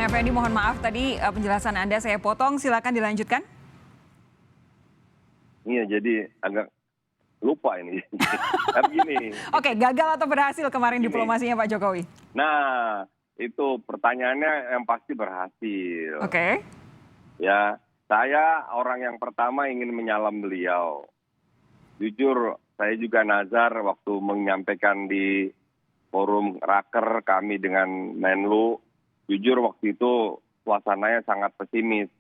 Effendi, mohon maaf tadi penjelasan Anda saya potong, silakan dilanjutkan. Iya, jadi agak lupa ini. Tapi gini. Oke, gagal atau berhasil kemarin Gini. diplomasinya Pak Jokowi? Nah, itu pertanyaannya yang pasti berhasil. Oke. Ya, saya orang yang pertama ingin menyalam beliau. Jujur, saya juga nazar waktu menyampaikan di forum raker kami dengan Menlu. Jujur waktu itu suasananya sangat pesimis.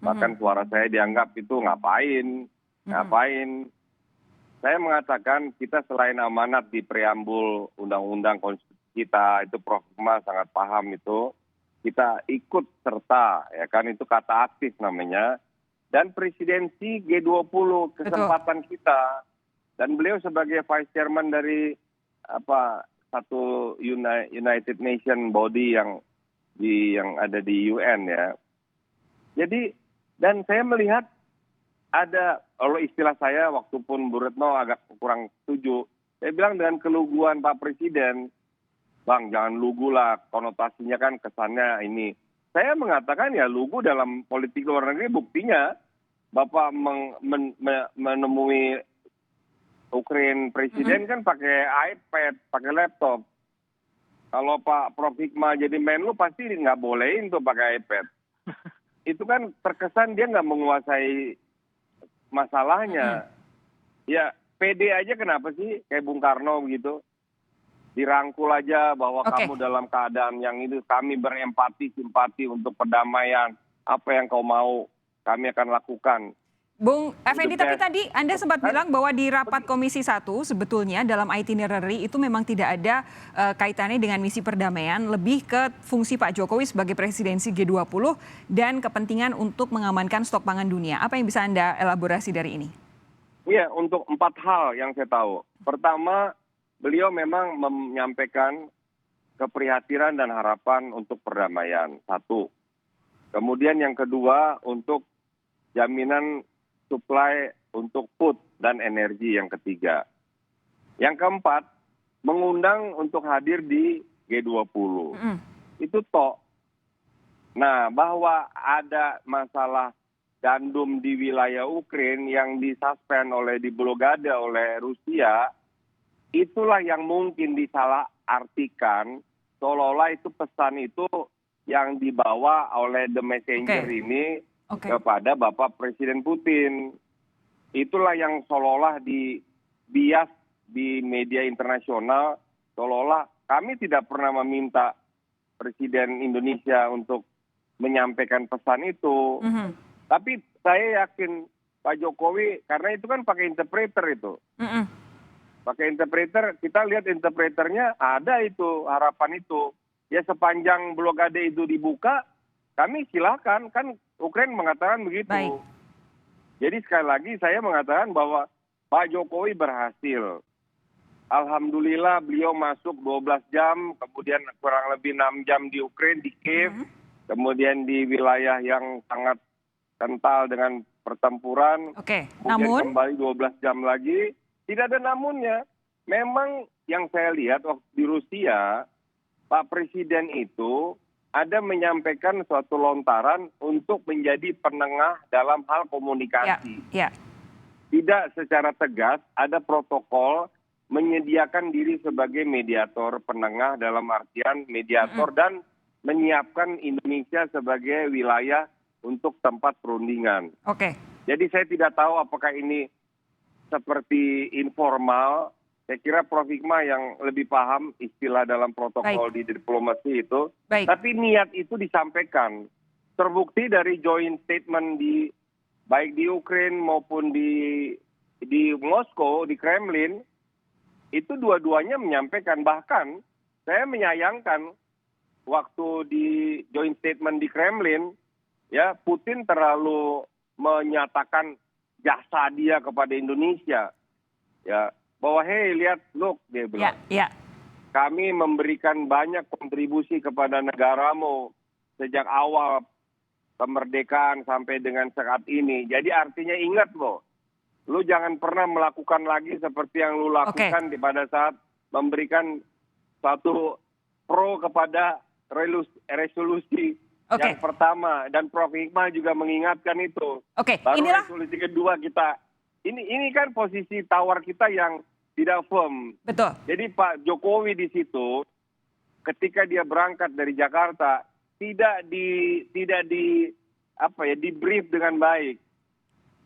Bahkan suara saya dianggap itu ngapain. Saya mengatakan kita selain amanat di preambul undang-undang konstitusi kita, itu Prof. Hikmah sangat paham itu, kita ikut serta, ya kan, itu kata aktif namanya, dan presidensi G20 kesempatan kita, dan beliau sebagai vice chairman dari satu United Nation body yang ada di UN ya. Jadi, dan saya melihat ada, kalau istilah saya waktu pun Bu Retno agak kurang setuju, saya bilang dengan keluguan Pak Presiden, Bang jangan lugu lah, konotasinya kan kesannya ini. Saya mengatakan ya lugu dalam politik luar negeri, buktinya Bapak menemui Ukraine Presiden kan pakai iPad, pakai laptop. Kalau Pak Prof. Hikmah jadi Menlu pasti nggak bolehin tuh pakai iPad. Itu kan terkesan dia nggak menguasai masalahnya. Ya pede aja kenapa sih kayak Bung Karno begitu. Dirangkul aja bahwa kamu dalam keadaan yang itu, kami berempati, simpati untuk perdamaian. Apa yang kau mau kami akan lakukan. Bung Effendi, tapi tadi Anda sempat bilang bahwa di rapat Komisi 1 sebetulnya dalam itinerary itu memang tidak ada kaitannya dengan misi perdamaian, lebih ke fungsi Pak Jokowi sebagai presidensi G20 dan kepentingan untuk mengamankan stok pangan dunia. Apa yang bisa Anda elaborasi dari ini? Iya, untuk 4 hal yang saya tahu. Pertama, beliau memang menyampaikan keprihatinan dan harapan untuk perdamaian. 1. Kemudian yang kedua, untuk jaminan suplai untuk food dan energi yang ketiga. Yang keempat, mengundang untuk hadir di G20. Itu toh. Nah, bahwa ada masalah gandum di wilayah Ukraina yang disuspend diblokade oleh Rusia, itulah yang mungkin disalah artikan seolah-olah itu pesan itu yang dibawa oleh The Messenger ini kepada Bapak Presiden Putin. Itulah yang seolah-olah dibias di media internasional, seolah-olah kami tidak pernah meminta Presiden Indonesia untuk menyampaikan pesan itu. Tapi saya yakin Pak Jokowi, karena itu kan pakai interpreter itu. Pakai interpreter, kita lihat interpreternya ada itu, harapan itu. Ya sepanjang blokade itu dibuka, kami silakan, kan Ukraina mengatakan begitu. Baik. Jadi sekali lagi saya mengatakan bahwa Pak Jokowi berhasil. Alhamdulillah beliau masuk 12 jam, kemudian kurang lebih 6 jam di Ukraina, di Kiev, kemudian di wilayah yang sangat kental dengan pertempuran, kemudian kembali 12 jam lagi, tidak ada namunnya. Memang yang saya lihat waktu di Rusia, Pak Presiden itu ada menyampaikan suatu lontaran untuk menjadi penengah dalam hal komunikasi. Tidak secara tegas, ada protokol menyediakan diri sebagai mediator, penengah dalam artian mediator dan menyiapkan Indonesia sebagai wilayah untuk tempat perundingan. Jadi saya tidak tahu apakah ini seperti informal. Saya kira Prof. Hikmah yang lebih paham istilah dalam protokol di diplomasi itu. Tapi niat itu disampaikan. Terbukti dari joint statement baik di Ukraina maupun di Moskow, di Kremlin, itu dua-duanya menyampaikan. Bahkan saya menyayangkan waktu di joint statement di Kremlin, ya Putin terlalu menyatakan jasa dia kepada Indonesia. Ya, bahwa hey lihat, look, dia bilang, kami memberikan banyak kontribusi kepada negaramu sejak awal kemerdekaan sampai dengan saat ini. Jadi artinya ingat loh, lu jangan pernah melakukan lagi seperti yang lu lakukan pada saat memberikan satu pro kepada resolusi Oke. Yang pertama, dan Prof. Hikmah juga mengingatkan itu. Oke, Baru inilah resolusi kedua kita. Ini kan posisi tawar kita yang tidak firm. betul. Jadi Pak Jokowi di situ ketika dia berangkat dari Jakarta tidak di brief dengan baik.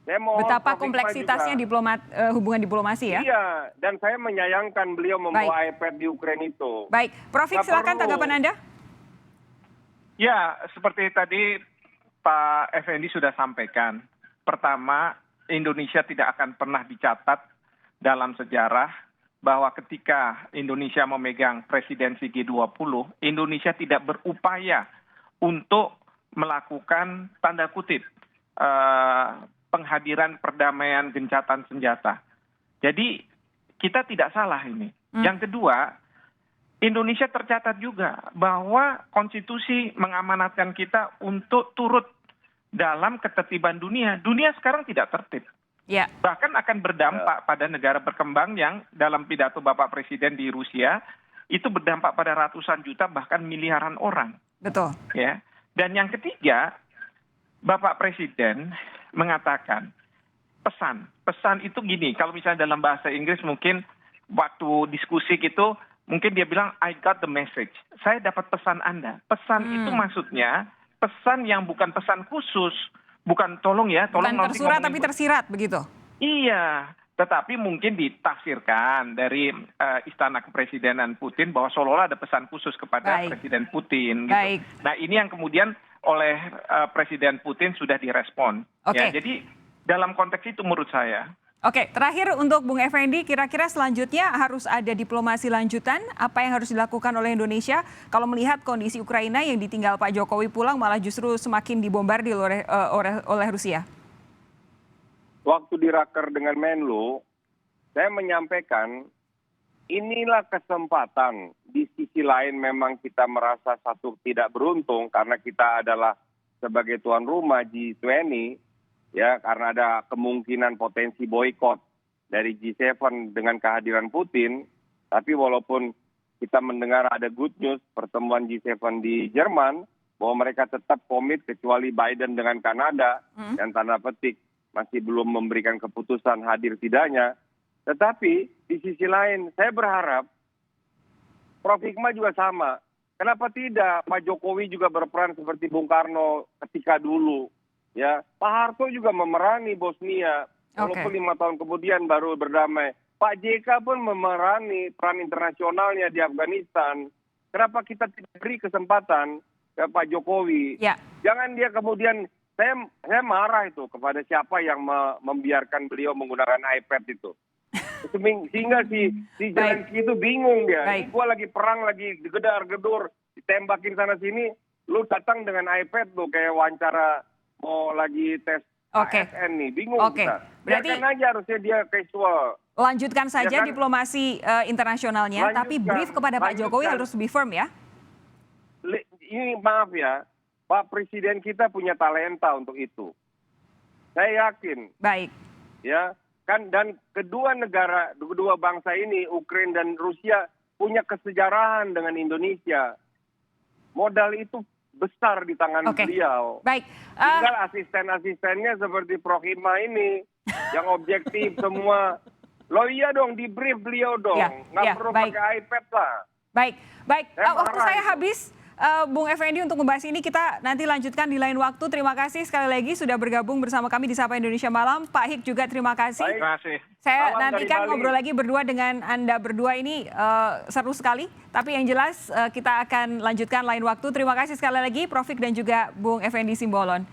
Saya mohon Betapa Prof. Hikmah kompleksitasnya juga, hubungan diplomasi ya. Iya, dan saya menyayangkan beliau membawa iPad di Ukraina itu. Baik, Prof. Hik, Nggak silakan perlu. tanggapan Anda. Ya, seperti tadi Pak Effendi sudah sampaikan. Pertama, Indonesia tidak akan pernah dicatat dalam sejarah bahwa ketika Indonesia memegang presidensi G20, Indonesia tidak berupaya untuk melakukan tanda kutip penghadiran perdamaian gencatan senjata. Jadi kita tidak salah ini. Yang kedua, Indonesia tercatat juga bahwa konstitusi mengamanatkan kita untuk turut dalam ketertiban dunia. Dunia sekarang tidak tertib. Ya, Bahkan akan berdampak pada negara berkembang yang dalam pidato Bapak Presiden di Rusia itu berdampak pada ratusan juta bahkan miliaran orang. betul. Ya. Dan yang ketiga, Bapak Presiden mengatakan pesan itu gini, kalau misalnya dalam bahasa Inggris mungkin waktu diskusi gitu mungkin dia bilang I got the message. Saya dapat pesan Anda. Pesan itu maksudnya pesan yang bukan pesan khusus, bukan tolong Bukan nanti tersurat ngomongin tapi tersirat begitu. Iya, tetapi mungkin ditafsirkan dari istana kepresidenan Putin bahwa seolah-olah ada pesan khusus kepada Baik. Presiden Putin. Gitu. Baik. Nah ini yang kemudian oleh Presiden Putin sudah direspon. Oke. Ya, jadi dalam konteks itu menurut saya. Oke, terakhir untuk Bung Effendi, kira-kira selanjutnya harus ada diplomasi lanjutan. Apa yang harus dilakukan oleh Indonesia kalau melihat kondisi Ukraina yang ditinggal Pak Jokowi pulang malah justru semakin dibombardir oleh Rusia? Waktu di raker dengan Menlu, saya menyampaikan inilah kesempatan. Di sisi lain memang kita merasa satu tidak beruntung karena kita adalah sebagai tuan rumah G20, ya karena ada kemungkinan potensi boykot dari G7 dengan kehadiran Putin. Tapi walaupun kita mendengar ada good news pertemuan G7 di Jerman bahwa mereka tetap komit kecuali Biden dengan Kanada yang tanda petik masih belum memberikan keputusan hadir tidaknya. Tetapi di sisi lain saya berharap Prof. Hikmah juga sama. Kenapa tidak Pak Jokowi juga berperan seperti Bung Karno ketika dulu. Ya, Pak Harto juga memerani Bosnia, walaupun 5 tahun kemudian baru berdamai. Pak JK pun memerani peran internasionalnya di Afghanistan. Kenapa kita tidak beri kesempatan ke Pak Jokowi? Ya. Jangan dia kemudian, saya marah itu kepada siapa yang membiarkan beliau menggunakan iPad itu. Sehingga si Zelensky itu bingung dia. Baik. Gua lagi perang, lagi gedar-gedur, ditembakin sana-sini, lu datang dengan iPad tuh kayak wawancara mau lagi tes ASN nih, bingung kita. Berarti Biarkan aja harusnya dia casual. lanjutkan saja Ya kan? diplomasi internasionalnya, tapi brief kepada Pak Jokowi harus lebih firm ya. Ini maaf ya, Pak Presiden kita punya talenta untuk itu. Saya yakin. Baik. Ya, kan dan kedua bangsa ini, Ukraina dan Rusia punya kesejarahan dengan Indonesia. Modal itu besar di tangan beliau. Baik. Tinggal asisten-asistennya seperti Prof. Hikmah ini yang objektif semua. Loh iya dong, di brief beliau dong. Nggak perlu pakai iPad lah. Baik. Waktu saya itu. habis. Bung Effendi, untuk membahas ini kita nanti lanjutkan di lain waktu. Terima kasih sekali lagi sudah bergabung bersama kami di Sapa Indonesia Malam. Pak Hik juga terima kasih. Baik. Terima kasih. Saya Salam nantikan dari Bali. ngobrol lagi berdua dengan Anda berdua ini seru sekali. Tapi yang jelas kita akan lanjutkan lain waktu. Terima kasih sekali lagi Prof. Hik dan juga Bung Effendi Simbolon.